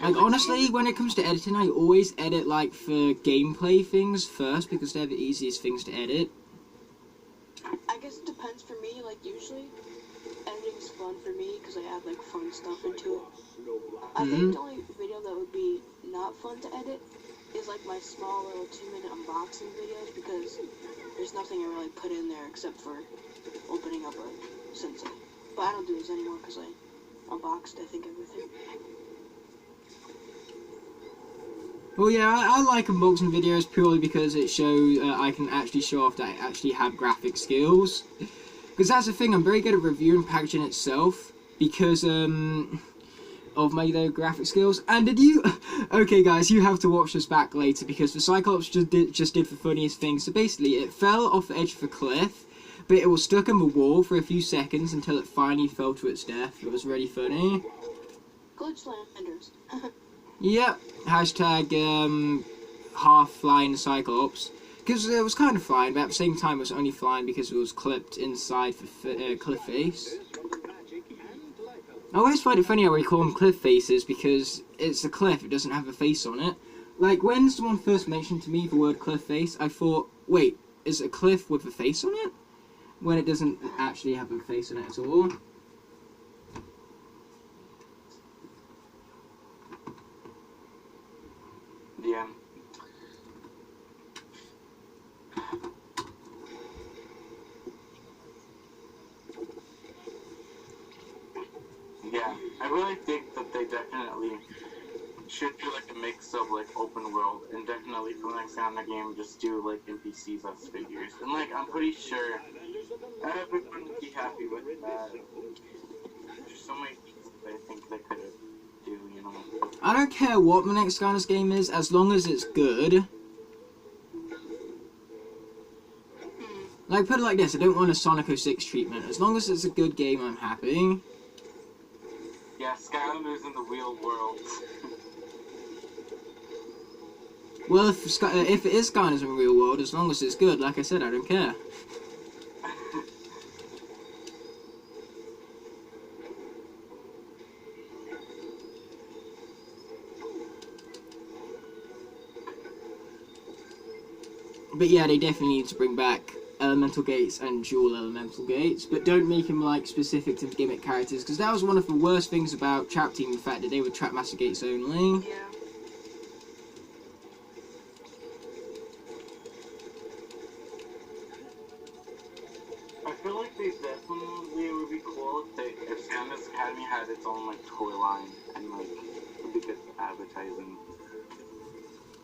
Like, honestly, when it comes to editing, I always edit, like, for gameplay things first, because they're the easiest things to edit. I guess it depends for me, like, usually, editing's fun for me, because I add, like, fun stuff into it. I think the only video that would be not fun to edit is, like, my small little 2-minute unboxing videos, because there's nothing I really put in there except for opening up a sensei. But I don't do those anymore, because I unboxed, I think, everything. Well, yeah, I like unboxing videos purely because it shows I can actually show off that I actually have graphic skills. Because that's the thing, I'm very good at reviewing packaging itself because of my graphic skills. And did you... Okay, guys, you have to watch this back later because the Cyclops just did the funniest thing. So basically, it fell off the edge of a cliff, but it was stuck in the wall for a few seconds until it finally fell to its death. It was really funny. Skylanders. Yep, hashtag half flying Cyclops. Because it was kind of flying, but at the same time it was only flying because it was clipped inside the cliff face. I always find it funny how we call them cliff faces because it's a cliff, it doesn't have a face on it. Like, when someone first mentioned to me the word cliff face, I thought, wait, is it a cliff with a face on it? When it doesn't actually have a face on it at all. Yeah. Yeah, I really think that they definitely should do like a mix of like open world and definitely for the next time in the game just do like NPCs as figures. And like I'm pretty sure everyone would be happy with that. There's so many things that I think they could do, you know. I don't care what the next Skylanders game is, as long as it's good. Like, put it like this, I don't want a Sonic 06 treatment. As long as it's a good game, I'm happy. Yeah, Skylanders in the real world. Well, if it is Skylanders in the real world, as long as it's good, like I said, I don't care. But yeah, they definitely need to bring back elemental gates and dual elemental gates, but don't make them like specific to gimmick characters, because that was one of the worst things about Trap Team, the fact that they were Trap Master gates only. Yeah. I feel like they definitely would be cool if Skylanders Academy had its own like toy line and like it would be good for advertising.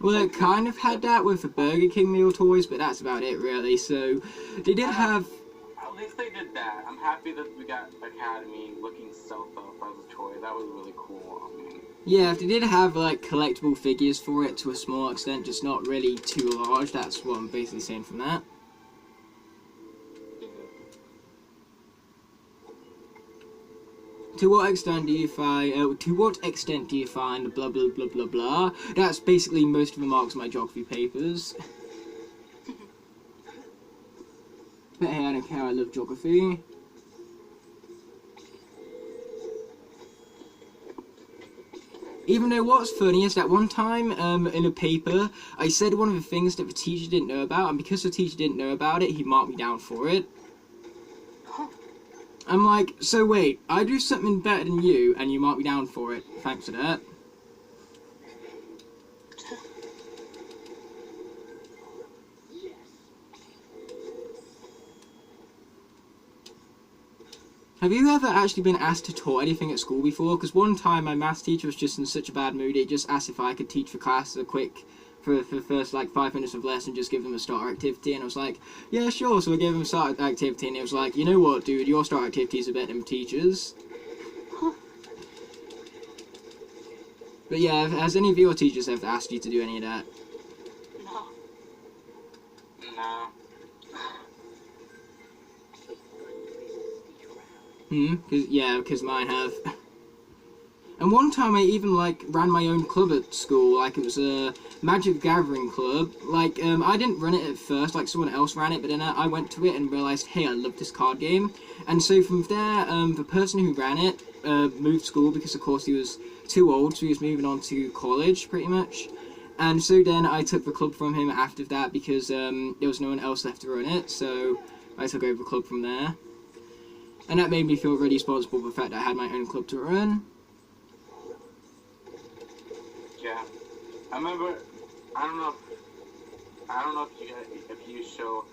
Well, it kind of had that with the Burger King meal toys, but that's about it, really. So, they did have... At least they did that. I'm happy that we got Academy looking stealth-up as a toy. That was really cool. I mean... Yeah, if they did have, like, collectible figures for it to a small extent, just not really too large, that's what I'm basically saying from that. To what extent do you find blah blah blah blah blah? That's basically most of the marks on my geography papers. But hey, I don't care, I love geography. Even though what's funny is that one time in a paper, I said one of the things that the teacher didn't know about, and because the teacher didn't know about it, he marked me down for it. I'm like, so wait, I do something better than you, and you mark me down for it. Thanks for that. Have you ever actually been asked to taught anything at school before? Because one time my maths teacher was just in such a bad mood, he just asked if I could teach the class a quick... For the first, like, 5 minutes of lesson, just give them a starter activity, and I was like, yeah, sure, so I gave them a starter activity, and it was like, you know what, dude, your starter activities are better than teachers. But yeah, has any of your teachers ever asked you to do any of that? No. No. Because mine have. And one time I even, like, ran my own club at school, like, it was a Magic Gathering club. Like, I didn't run it at first, like, someone else ran it, but then I went to it and realised, hey, I love this card game. And so from there, the person who ran it moved school because, of course, he was too old, so he was moving on to college, pretty much. And so then I took the club from him after that because there was no one else left to run it, so I took over the club from there. And that made me feel really responsible for the fact that I had my own club to run. Yeah, I remember. I don't know if you show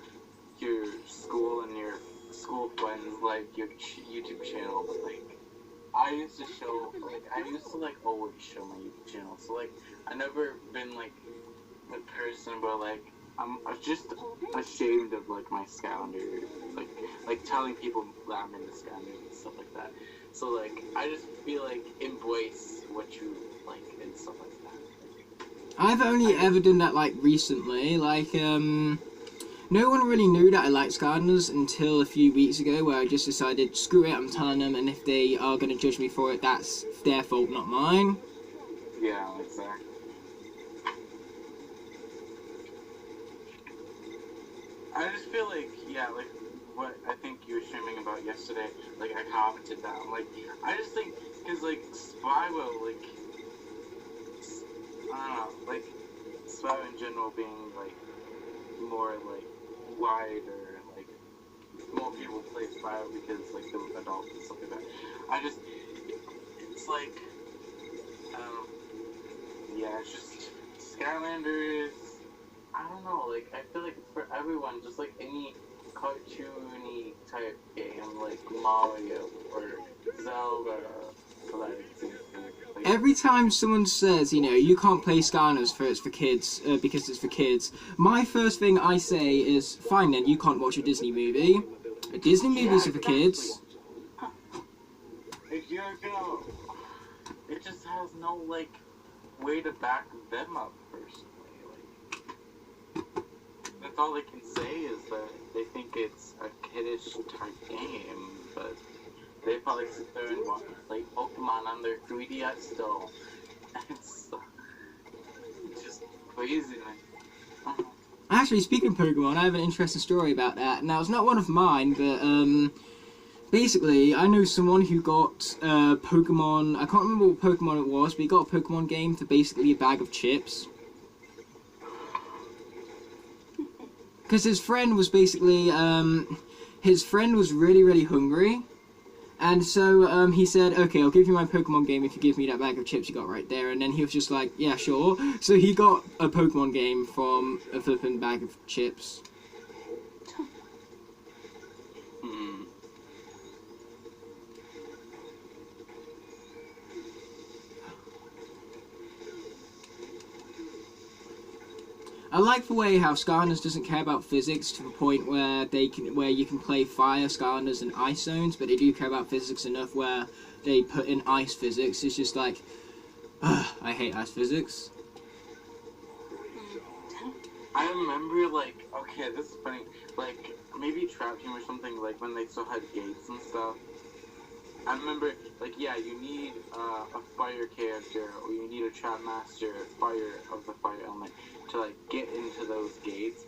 your school and your school friends like your YouTube channel, but like I used to always show my YouTube channel. So like I never been like a person where like I'm just ashamed of like my Skylanders, like telling people that I'm into Skylanders and stuff like that. So like I just feel like embrace what you like and stuff like that. I've only ever done that like recently, like no one really knew that I liked Skylanders until a few weeks ago, where I just decided, screw it, I'm telling them, and if they are going to judge me for it, that's their fault, not mine. Yeah, exactly. I just feel like, yeah, like what I think you were streaming about yesterday, like I commented that, like, I just think, because like Spyro, like, I don't know, like, Spyro in general being like more like wide, or like more people play Spyro because like they're adults and stuff like that. It's like, yeah, it's just Skylanders. I don't know, like I feel like it's for everyone, just like any cartoony type game, like Mario or Zelda. Like, Every time someone says, you know, you can't play Skylanders for it's for kids because it's for kids, my first thing I say is, fine then, you can't watch a Disney movie. Disney movies are for kids. If you're gonna, it just has no like way to back them up personally. Like that's all they can say is that they think it's a kiddish type game, but they probably sit there and play Pokemon on their 3DS still. It's just crazy, man. Actually, speaking of Pokemon, I have an interesting story about that. Now, it's not one of mine, but basically, I know someone who got Pokemon. I can't remember what Pokemon it was, but he got a Pokemon game for basically a bag of chips. Because his friend was basically, his friend was really, really hungry. And so he said, okay, I'll give you my Pokemon game if you give me that bag of chips you got right there. And then he was just like, yeah, sure. So he got a Pokemon game from a flippin' bag of chips. I like the way how Skylanders doesn't care about physics to the point where you can play fire Skylanders and ice zones, but they do care about physics enough where they put in ice physics. It's just like, I hate ice physics. I remember, like, okay, this is funny, like, maybe Trap Team or something, like, when they still had gates and stuff. I remember, like, yeah, you need a fire character, or you need a Trap Master, fire of the fire element, to, like, get into those gates.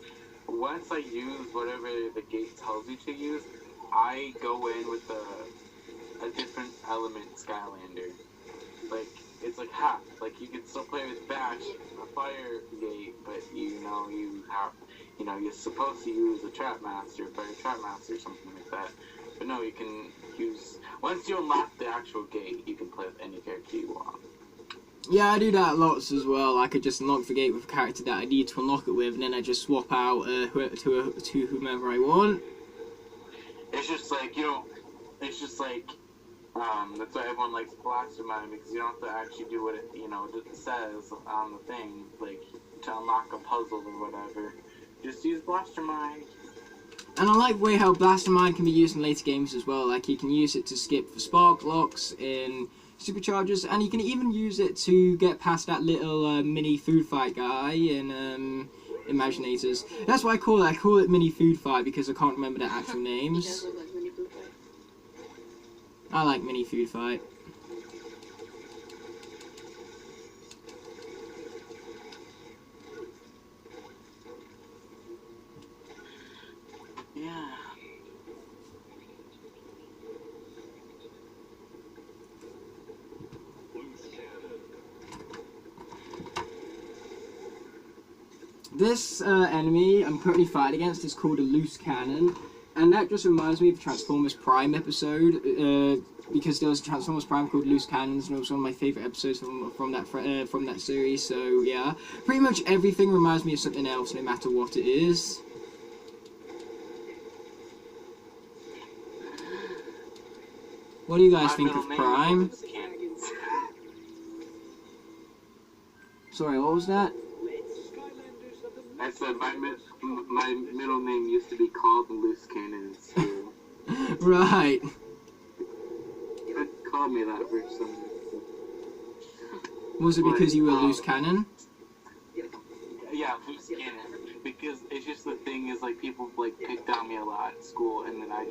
Once I use whatever the gate tells you to use, I go in with a different element Skylander. Like, it's like, like, you can still play with Bash, a fire gate, but, you're supposed to use a Trap Master, Fire Trap Master, or something like that. But no, you can use, once you unlock the actual gate, you can play with any character you want. Yeah, I do that lots as well. I could just unlock the gate with a character that I need to unlock it with, and then I just swap out to whomever I want. It's just like, it's just like, that's why everyone likes Blaster Mind, because you don't have to actually do what it says on the thing, like, to unlock a puzzle or whatever. Just use Blaster Mind. And I like the way how Blaster Mind can be used in later games as well. Like, you can use it to skip the Spark Locks in Superchargers, and you can even use it to get past that little mini food fight guy in Imaginators. That's what I call it. I call it mini food fight because I can't remember the actual names. I like mini food fight. Yeah. This enemy I'm currently fighting against is called a loose cannon, and that just reminds me of the Transformers Prime episode, because there was a Transformers Prime called Loose Cannons, and it was one of my favourite episodes from that series. So yeah, pretty much everything reminds me of something else, no matter what it is. What do you guys think of Prime? Sorry, what was that? I said my middle name used to be called the Loose Cannon in school. Right. You called me that for some reason. Was it because you were loose cannon? Yeah, loose cannon. Because it's just the thing is like people like picked on me a lot at school, and then I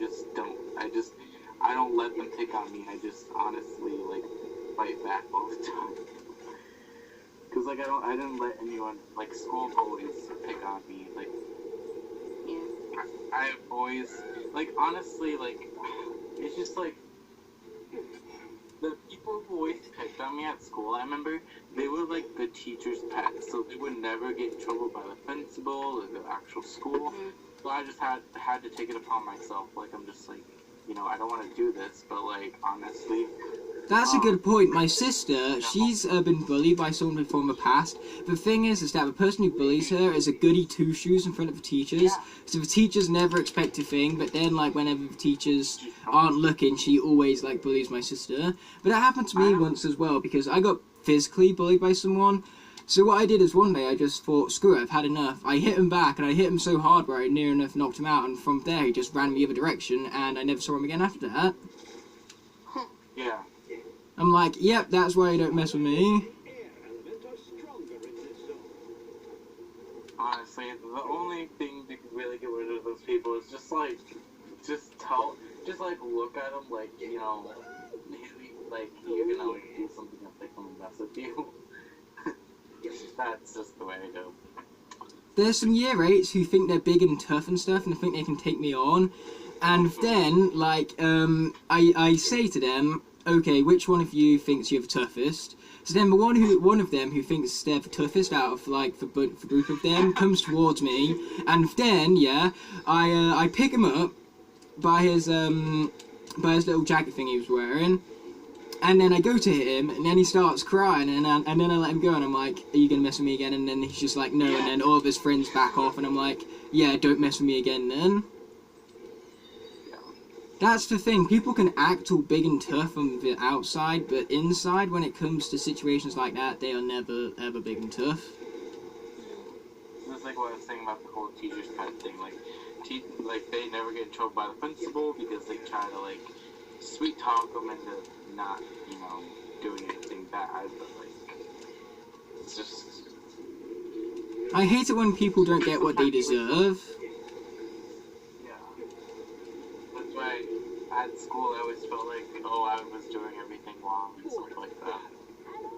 don't let them pick on me. I just honestly like fight back all the time. Cause like I didn't let anyone like school bullies pick on me. Like I have always like honestly like it's just like the people who always picked on me at school. I remember they were like the teacher's pets, so they would never get in trouble by the principal or the actual school. So I just had to take it upon myself. Like I'm just like, you know, I don't want to do this, but like honestly. That's a good point. My sister, she's been bullied by someone from the past. The thing is that the person who bullies her is a goody two-shoes in front of the teachers. Yeah. So the teachers never expect a thing, but then, like, whenever the teachers aren't looking, she always, like, bullies my sister. But that happened to me once as well, because I got physically bullied by someone. So what I did is one day I just thought, screw it, I've had enough. I hit him back, and I hit him so hard where I near enough knocked him out, and from there he just ran the other direction, and I never saw him again after that. Yeah. I'm like, yep, that's why you don't mess with me. Honestly, the only thing that can really get rid of those people is just like, just look at them like, you know, like you're gonna like, do something if they come and mess with you. That's just the way I go. There's some year 8s who think they're big and tough and stuff, and they think they can take me on. And then, like, I say to them, okay, which one of you thinks you're the toughest? So then one of them who thinks they're the toughest out of like the group of them comes towards me, and then I pick him up by his little jacket thing he was wearing, and then I go to hit him, and then he starts crying, and then I let him go, and I'm like, are you gonna mess with me again? And then he's just like, no, and then all of his friends back off, and I'm like, yeah, don't mess with me again then. That's the thing, people can act all big and tough on the outside, but inside, when it comes to situations like that, they are never, ever big and tough. That's like what I was saying about the whole teacher's pet thing, like they never get in trouble by the principal because they try to, like, sweet talk them into not, you know, doing anything bad, but, like, it's just... I hate it when people don't get what they deserve. Right. At school, I always felt like, oh, I was doing everything wrong and stuff like that.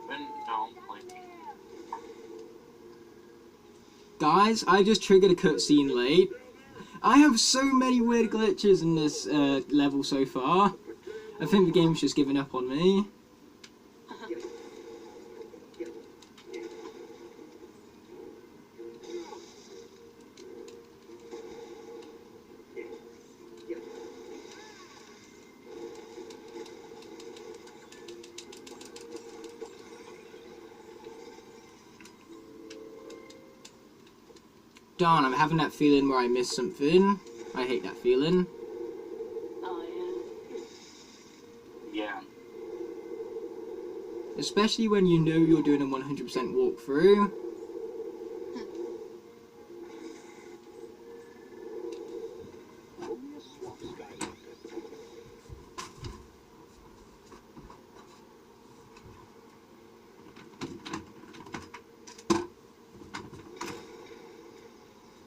But no, like... Guys, I just triggered a cutscene late. I have so many weird glitches in this level so far. I think the game's just given up on me. Darn, I'm having that feeling where I missed something. I hate that feeling. Oh, yeah. Especially when you know you're doing a 100% walkthrough.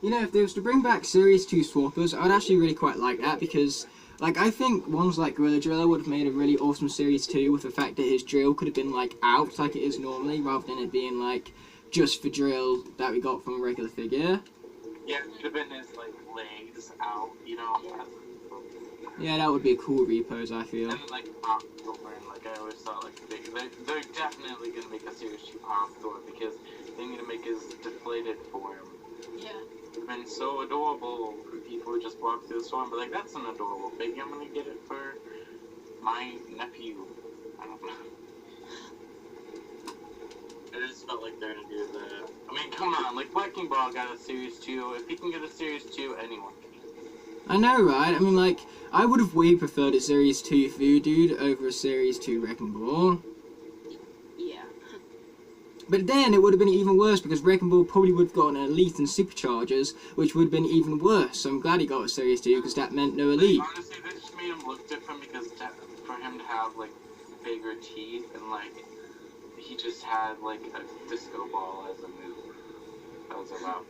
You know, if they was to bring back Series 2 swappers, I'd actually really quite like that, because, like, I think ones like Gorilla Driller would have made a really awesome Series 2 with the fact that his drill could have been, like, out like it is normally, rather than it being, like, just the drill that we got from a regular figure. Yeah, it could have been his, like, legs out, you know? Yeah, that would be a cool repose, I feel. And then, like, October, and, like, I always thought, like, they're definitely gonna make a Series 2 October, because they need to make his deflated form and so adorable. People would just walk through the store and be like, that's an adorable figure, I'm gonna get it for my nephew. I don't know. I just felt like they're gonna do the... I mean, come on, like, Wrecking Ball got a Series 2. If he can get a Series 2, anyone can. I know, right? I mean, like, I would have way preferred a Series 2 Food Dude over a Series 2 Wrecking Ball. Yeah. But then it would have been even worse because Wrecking Ball probably would have gotten an Elite and Superchargers, which would have been even worse. So I'm glad he got a Series 2 because that meant no Elite. Like, honestly, this just made him look different because for him to have, like, bigger teeth and, like, he just had, like, a disco ball as a move. That was allowed.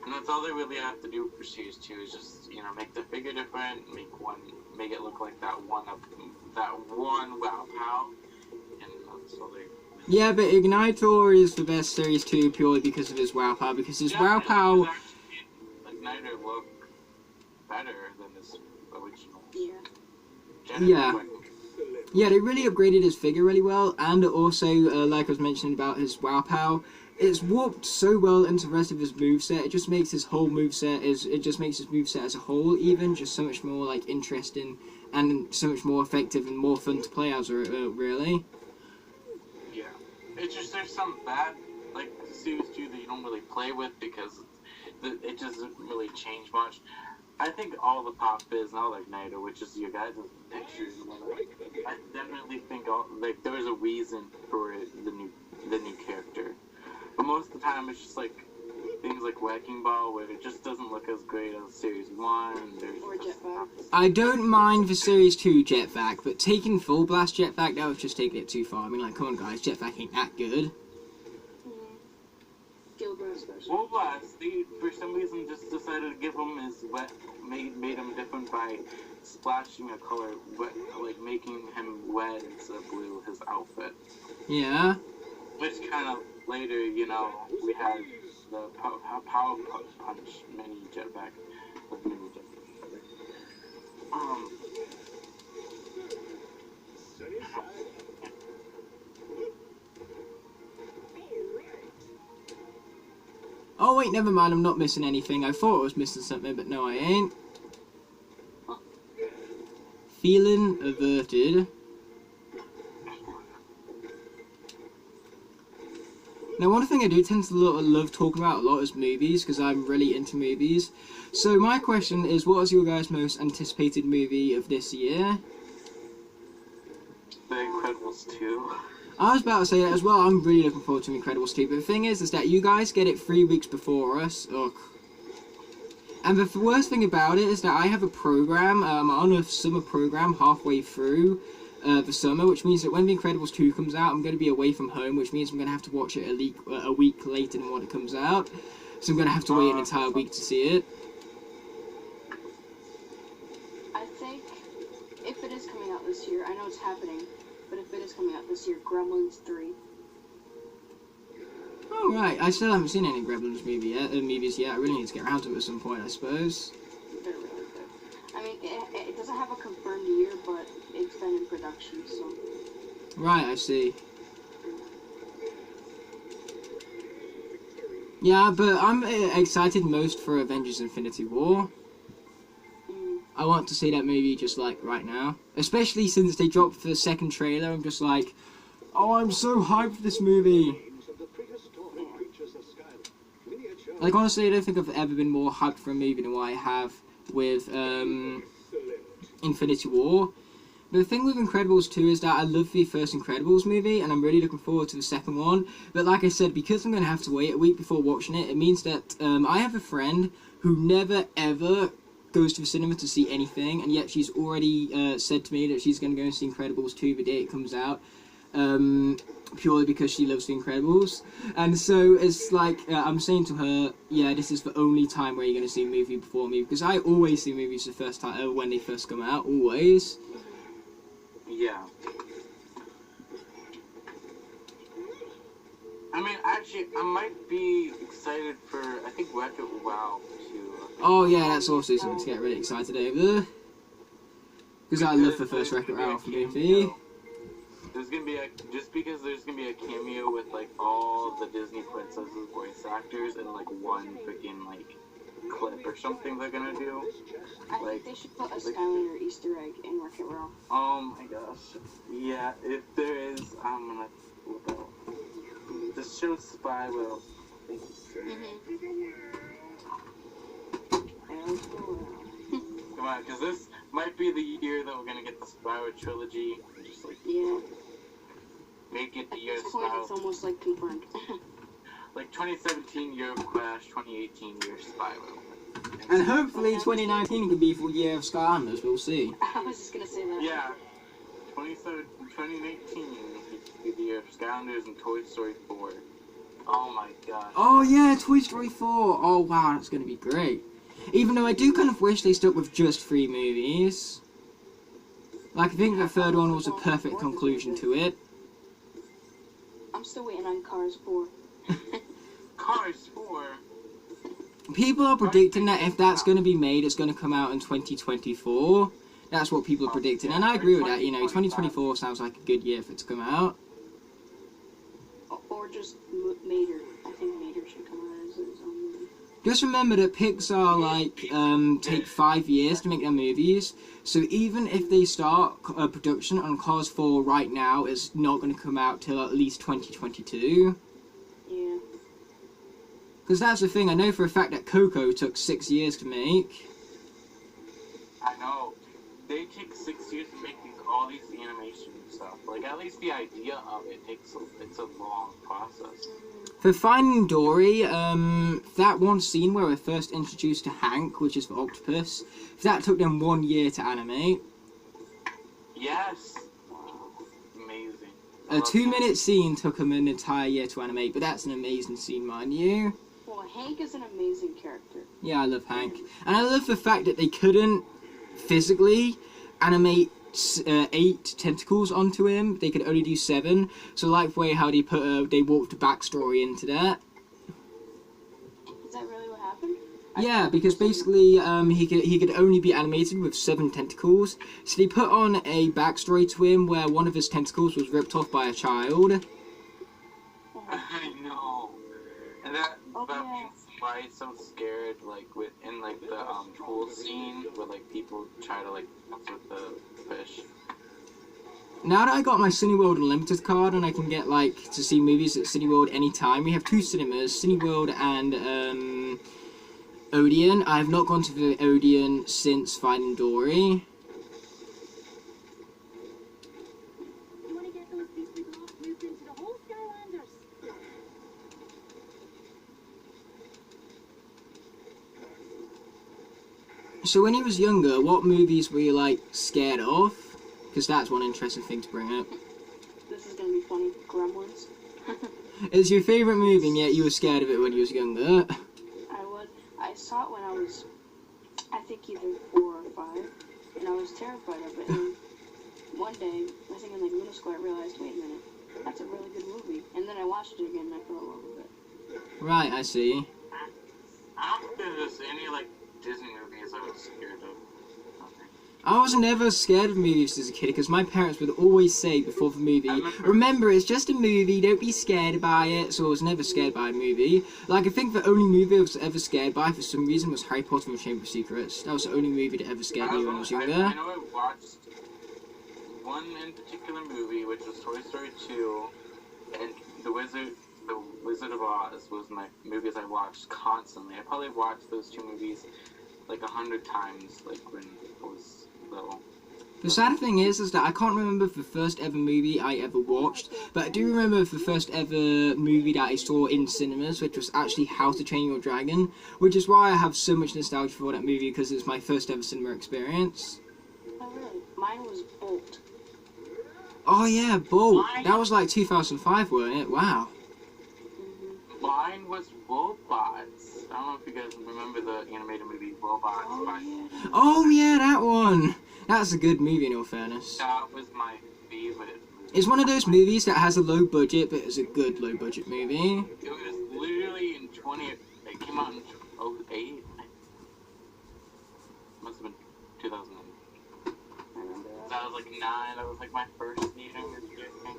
And that's all they really have to do for Series 2 is just, you know, make the figure different, make it look like that one Wow Pow, and that's all they... Yeah, but Ignitor is the best Series 2 purely because of his Wow Pow, because his Wow Pow... Igniter look better than his original. Yeah. Yeah, they really upgraded his figure really well, and also, like I was mentioning about his Wow Pow, it's warped so well into the rest of his moveset. It just makes his whole moveset as a whole even just so much more like interesting and so much more effective and more fun to play as, really. Yeah, it's just there's some bad like Series 2 that you don't really play with because it doesn't really change much. I think all the Pop Fizz and all the Igniter, which is your guys' pictures, I definitely think like there's a reason for the new character. But most of the time, it's just like things like Wrecking Ball, where it just doesn't look as great as Series 1. Or Jetpack. I don't mind the Series 2 Jetpack, but taking Full Blast Jetpack, that was just taking it too far. I mean, like, come on, guys, Jetpack ain't that good. Full Blast, they, for some reason, just decided to give him his made him different by splashing a color, like making him red instead of blue, his outfit. Yeah. Which kind of later, you know, we had the Power Punch mini Jetpack with mini Jetpack. Oh wait, never mind, I'm not missing anything. I thought I was missing something, but no I ain't. Feeling averted. Now one thing I do tend to love talking about a lot is movies, because I'm really into movies. So my question is, what is your guys' most anticipated movie of this year? The Incredibles 2. I was about to say that as well. I'm really looking forward to Incredibles 2, but the thing is that you guys get it 3 weeks before us. Ugh. And the worst thing about it is that I have a program, I'm on a summer program halfway through the summer, which means that when The Incredibles 2 comes out, I'm going to be away from home, which means I'm going to have to watch it a week later than when it comes out. So I'm going to have to wait an entire week to see it. I think if it is coming out this year, I know it's happening, but if it is coming out this year, Gremlins 3. Oh, right. I still haven't seen any Gremlins movies yet. I really need to get around to it at some point, I suppose. They're really good. I mean, it doesn't have a confirmed year, but it's been in production, so... Right, I see. Yeah, but I'm excited most for Avengers Infinity War. I want to see that movie just, like, right now. Especially since they dropped the second trailer, I'm just like, oh, I'm so hyped for this movie. Like, honestly, I don't think I've ever been more hyped for a movie than what I have with Infinity War. But the thing with Incredibles 2 is that I love the first Incredibles movie, and I'm really looking forward to the second one. But like I said, because I'm going to have to wait a week before watching it, it means that I have a friend who never, ever goes to the cinema to see anything, and yet she's already said to me that she's going to go and see Incredibles 2 the day it comes out. Purely because she loves The Incredibles. And so it's like, I'm saying to her, yeah, this is the only time where you're going to see a movie before me, because I always see movies the first time, when they first come out, always. Yeah. I mean, actually, I might be excited for, I think, Wreck-It Ralph, too. Oh yeah, that's also something to get really excited over. Because I love the first Wreck-It Ralph movie. There's gonna be just because there's gonna be a cameo with like all the Disney princesses voice actors and like one freaking like clip or something they're gonna do. I think they should put a Skylander Easter egg in Wreck-It Ralph. Oh my gosh. Yeah, if there is, I'm gonna look out. Just show Spy Will. Come on, because this might be the year that we're gonna get the Spyro trilogy. Just like, Yeah. make it the year of At this point, it's Spyro. almost like confirmed. Like 2017 year of Crash, 2018 year of Spyro. And hopefully 2019 could be for year of Skylanders, we'll see. I was just gonna say that. Yeah, 2019 could be the year of Skylanders and Toy Story 4. Oh my gosh. Oh yeah, Toy Story 4. Oh wow, that's gonna be great. Even though I do kind of wish they stuck with just 3 movies. Like, I think the third one was a perfect conclusion to it. I'm still waiting on Cars 4. Cars 4? People are predicting that if that's going to be made, it's going to come out in 2024. That's what people are predicting, and I agree with that. You know, 2024 sounds like a good year for it to come out. Or just Mater. I think Mater should come out as its own movie. Just remember that Pixar, like, take 5 years to make their movies, so even if they start production on Cars 4 right now, it's not going to come out till at least 2022. Yeah. Because that's the thing, I know for a fact that Coco took 6 years to make. I know. They take 6 years to make all these animation stuff. Like, at least the idea of it it's a long process. For Finding Dory, that one scene where we're first introduced to Hank, which is the octopus, that took them 1 year to animate. Yes! Amazing. A 2-minute scene took them an entire year to animate, but that's an amazing scene, mind you. Well, Hank is an amazing character. Yeah, I love Hank. And I love the fact that they couldn't physically animate 8 tentacles onto him. They could only do 7. So like the way how they they walked a backstory into that. Is that really what happened? Yeah, because basically he could only be animated with 7 tentacles. So they put on a backstory to him where one of his tentacles was ripped off by a child. I know. And that yeah. means why he's so scared, like, in like, the, pool scene where, like, people try to, like, mess with the fish. Now that I got my Cineworld Unlimited card and I can get, like, to see movies at Cineworld anytime, we have 2 cinemas, Cineworld and, Odeon. I have not gone to the Odeon since Finding Dory. You want to get those beastly blocks moved into the whole Skylanders? So when you was younger, what movies were you, like, scared of? Because that's one interesting thing to bring up. This is gonna be funny. Gremlins. It's your favourite movie, and yet you were scared of it when you was younger. I saw it when I was, I think either 4 or 5, and I was terrified of it. And one day, I think in like middle school, I realized, wait a minute, that's a really good movie. And then I watched it again, and I fell in love with it. Right, I see. I don't think there's any, like, Disney movies I was scared of. I was never scared of movies as a kid because my parents would always say before the movie, remember, it's just a movie, don't be scared by it. So I was never scared by a movie. Like, I think the only movie I was ever scared by for some reason was Harry Potter and the Chamber of Secrets. That was the only movie that ever scared me when I was younger. I know I watched one in particular movie, which was Toy Story 2, and The Wizard of Oz was my movies I watched constantly. I probably watched those 2 movies like 100 times, like when I was little. The sad thing is that I can't remember the first ever movie I ever watched, but I do remember the first ever movie that I saw in cinemas, which was actually How to Train Your Dragon, which is why I have so much nostalgia for that movie, because it's my first ever cinema experience. Oh really? Mine was Bolt. Oh yeah, Bolt. That was like 2005, wasn't it? Wow. Mine was Robots. I don't know if you guys remember the animated movie Robots. Oh yeah, that one. That's a good movie, in all fairness. That was my favorite movie. It's one of those movies that has a low budget, but it's a good low budget movie. It was literally in it came out in 2008. Must have been 2008. I remember that. So I was like 9. That was like my first theater movie, I think.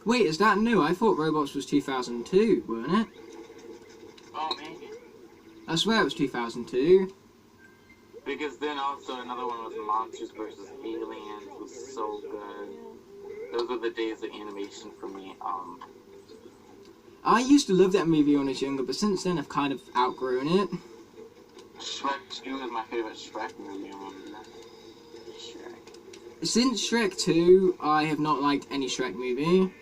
Wait, is that new? I thought Robots was 2002, weren't it? Oh man. I swear it was 2002. Because then also another one was Monsters vs. Aliens was so good. Those were the days of animation for me. I used to love that movie when I was younger, but since then I've kind of outgrown it. Shrek 2 is my favorite Shrek movie. I remember that. Shrek. Since Shrek 2, I have not liked any Shrek movie.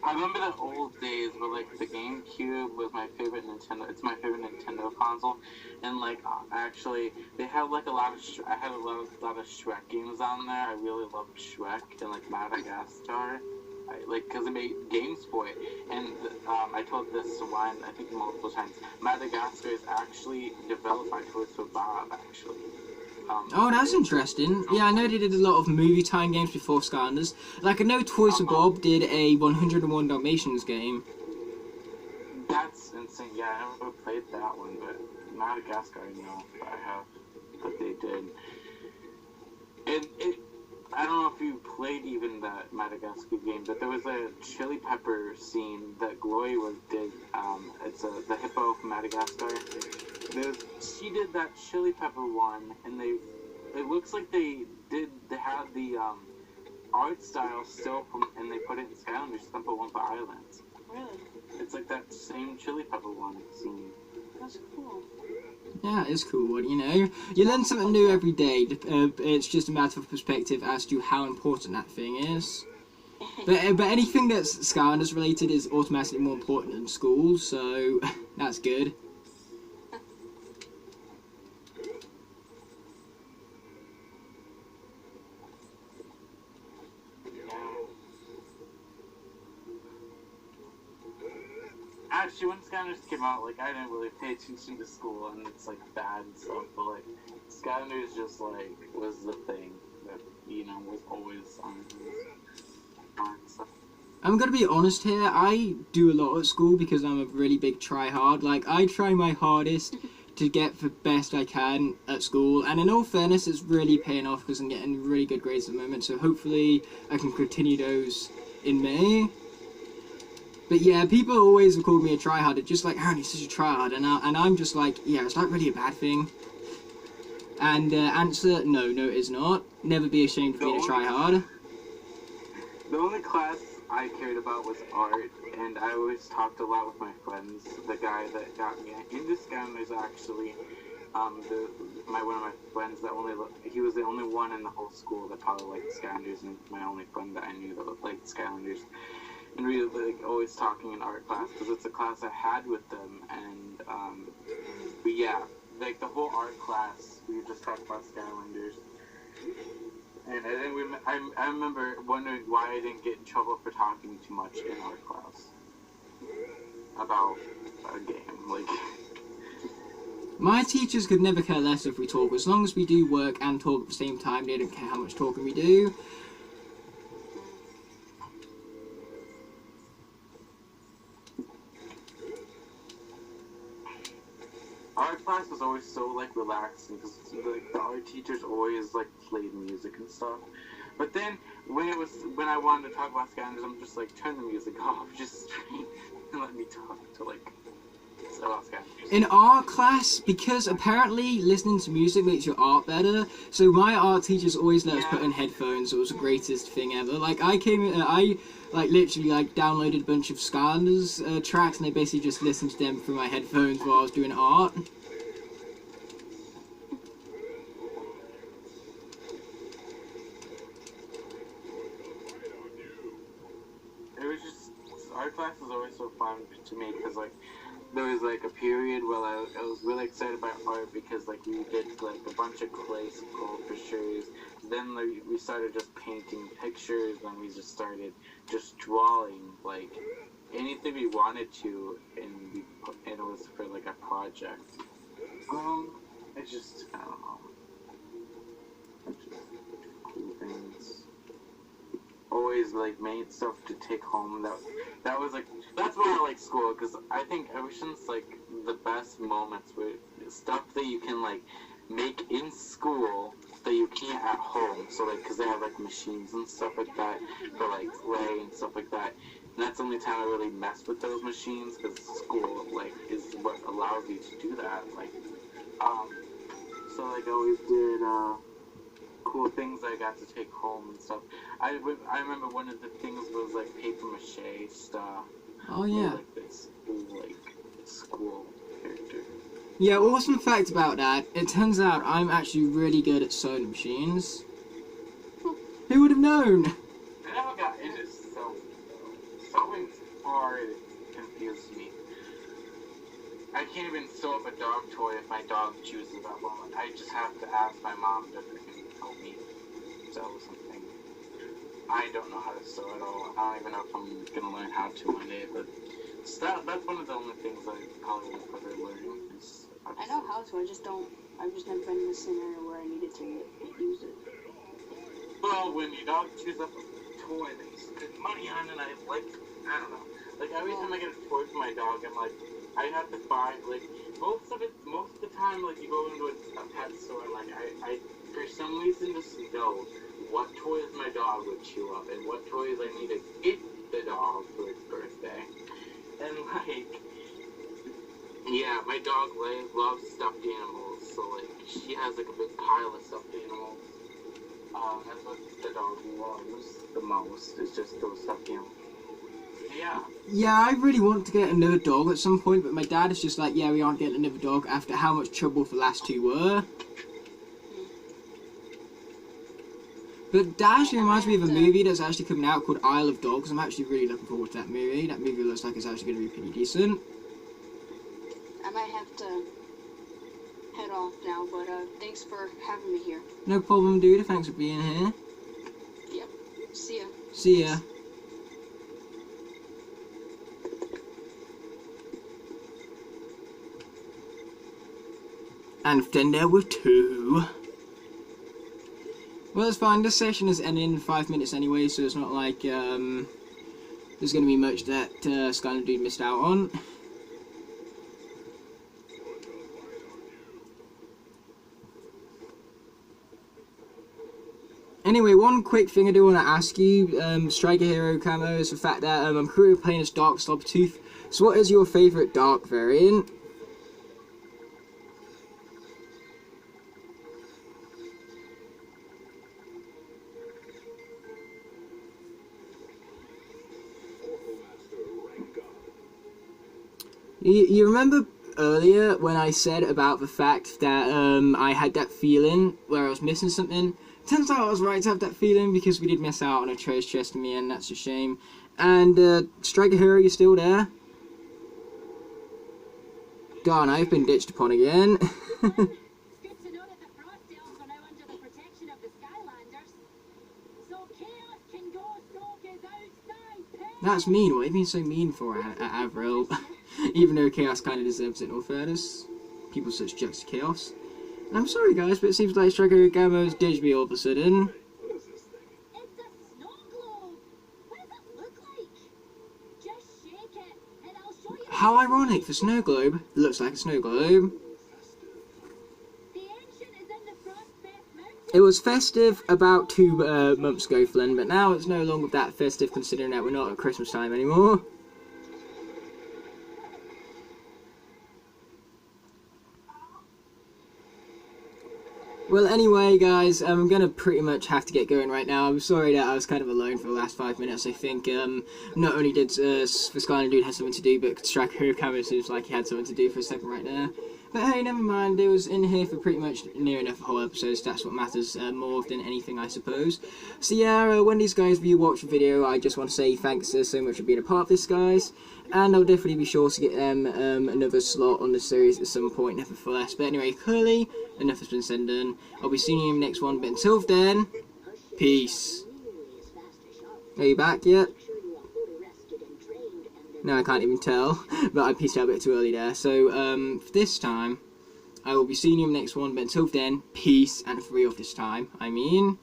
I remember the old days where, like, the GameCube was my favorite Nintendo. It's my favorite Nintendo console, and like, actually, they had like a lot of. I had a lot of Shrek games on there. I really loved Shrek and like Madagascar, because it made games for it. And I told this to Ryan, I think multiple times. Madagascar is actually developed by Toys for Bob, actually. Oh, that's interesting. Yeah, I know they did a lot of movie time games before Skylanders. Like, I know Toys for Bob did a 101 Dalmatians game. That's insane. Yeah, I never played that one, but Madagascar, I know I have, but they did. And I don't know if you played even that Madagascar game, but there was a chili pepper scene that Glory did. It's the hippo from Madagascar. She did that chili pepper one, and it looks like they had the art style still and they put it in Skylanders Temple Wumpa Islands. Really? It's like that same chili pepper one scene. That's cool. Yeah, it's cool, you know. You learn something new every day. It's just a matter of perspective as to how important that thing is. But anything that's Skylanders related is automatically more important than school, so that's good. Actually, when Skylanders came out, like, I didn't really pay attention to school, and it's, like, bad and stuff, but, like, Skylanders just, like, was the thing that, you know, was always on stuff. I'm gonna be honest here, I do a lot at school because I'm a really big try-hard. Like, I try my hardest to get the best I can at school, and in all fairness, it's really paying off because I'm getting really good grades at the moment, so hopefully I can continue those in May. But yeah, people always have called me a tryhard. Just like, Aaron, you're such a tryhard. And I'm just like, yeah, it's not really a bad thing. And answer, no, it is not. Never be ashamed of being a tryhard. The only class I cared about was art, and I always talked a lot with my friends. The guy that got me into Skylanders, actually, one of my friends he was the only one in the whole school that probably liked Skylanders, and my only friend that I knew that liked Skylanders. And we were like always talking in art class because it's a class I had with them, and but yeah, like the whole art class we would just talk about Skylanders, and I remember wondering why I didn't get in trouble for talking too much in art class about a game. Like, my teachers could never care less if we talk. As long as we do work and talk at the same time, they don't care how much talking we do. art class was always so like relaxing because like the art teachers always like played music and stuff. But then when I wanted to talk about Skylanders, I'm just like, turn the music off, just let me talk to like about Skylanders. In art class, because apparently listening to music makes your art better, so my art teachers always let us put in headphones. It was the greatest thing ever. Like I literally like downloaded a bunch of Skylanders tracks, and I basically just listened to them through my headphones while I was doing art. It was just, art class was always so fun to me because like there was like a period where I was really excited about art because like we did like a bunch of clay sculptures. Then like, we started just painting pictures, and we just started just drawing like anything we wanted to, and it was for like a project. It's just, I don't know. It's just cool things. Always like made stuff to take home. That was like, that's why I like school, because I think ever since like the best moments were stuff that you can like make in school that you can't at home. So like, because they have like machines and stuff like that for like clay and stuff like that. And that's the only time I really mess with those machines, because school like is what allows you to do that. Like, so like I always did cool things I got to take home and stuff. I remember one of the things was like paper mache stuff. Oh yeah. Like this school character. Yeah, awesome fact about that, it turns out I'm actually really good at sewing machines. Who would have known? I never got into sewing though. Sewing's hard confused me. I can't even sew up a dog toy if my dog chooses that one. I just have to ask my mom to freaking help me sew something. I don't know how to sew at all. I don't even know if I'm gonna learn how to one day, but that's one of the only things I probably won't ever learn. I know how to, I've just never been in a scenario where I needed to use it. Well, when your dog chews up a toy that you spend money on, and I don't know. Like, every time I get a toy for my dog, I'm like, I have to buy, like, most of the time, like, you go into a pet store, and, like, I for some reason just know what toys my dog would chew up, and what toys I need to get the dog for its birthday. And, like, yeah, my dog loves stuffed animals, so like she has like a big pile of stuffed animals. That's what the dog loves the most, is just those stuffed animals. Yeah. Yeah, I really want to get another dog at some point, but my dad is just like, yeah, we aren't getting another dog after how much trouble the last two were. But that actually reminds me of a movie that's actually coming out called Isle of Dogs. I'm actually really looking forward to that movie. That movie looks like it's actually going to be pretty decent. I might have to head off now, but thanks for having me here. No problem, dude. Thanks for being here. Yep. See ya. See ya. And then there were two. Well, it's fine. This session is ending in 5 minutes anyway, so it's not like there's going to be much that Skylander Dude missed out on. Anyway, one quick thing I do want to ask you, Striker Hero camo, is the fact that I'm currently playing as Dark Slobtooth. So what is your favourite Dark variant? You remember earlier when I said about the fact that I had that feeling where I was missing something? Turns out I was right to have that feeling, because we did miss out on a treasure chest in the end. That's a shame. And Striker Hero, you still there? Darn, I've been ditched upon again. It's good to know that the Frost Elves are now under the protection of the Skylanders. So chaos can go, Stalk is outside. That's mean. What have you been so mean for, Avril? Even though Chaos kind of deserves it in all fairness. People such jokes to Chaos. And I'm sorry guys, but it seems like Striker Gamo's ditched me all of a sudden. It's a snow globe. What does it look like? Just shake it, and I'll show you. How ironic, the snow globe. It looks like a snow globe. The ancient is in the Frostfest Mountain. It was festive about 2 months ago, Flynn, but now it's no longer that festive considering that we're not at Christmas time anymore. Well, anyway, guys, I'm going to pretty much have to get going right now. I'm sorry that I was kind of alone for the last 5 minutes. I think not only did the Skylander Dude have something to do, but Striker Hero Camo seems like he had something to do for a second right there. But hey, never mind, it was in here for pretty much near enough the whole episode, so that's what matters more than anything, I suppose. So yeah, when these guys watch the video, I just want to say thanks so much for being a part of this, guys. And I'll definitely be sure to get them another slot on the series at some point, nevertheless. But anyway, clearly, enough has been said and done. I'll be seeing you in the next one, but until then, peace. Are you back yet? No, I can't even tell, but I peaced out a bit too early there. So, for this time, I will be seeing you in the next one, but until then, peace, and for real this time, I mean...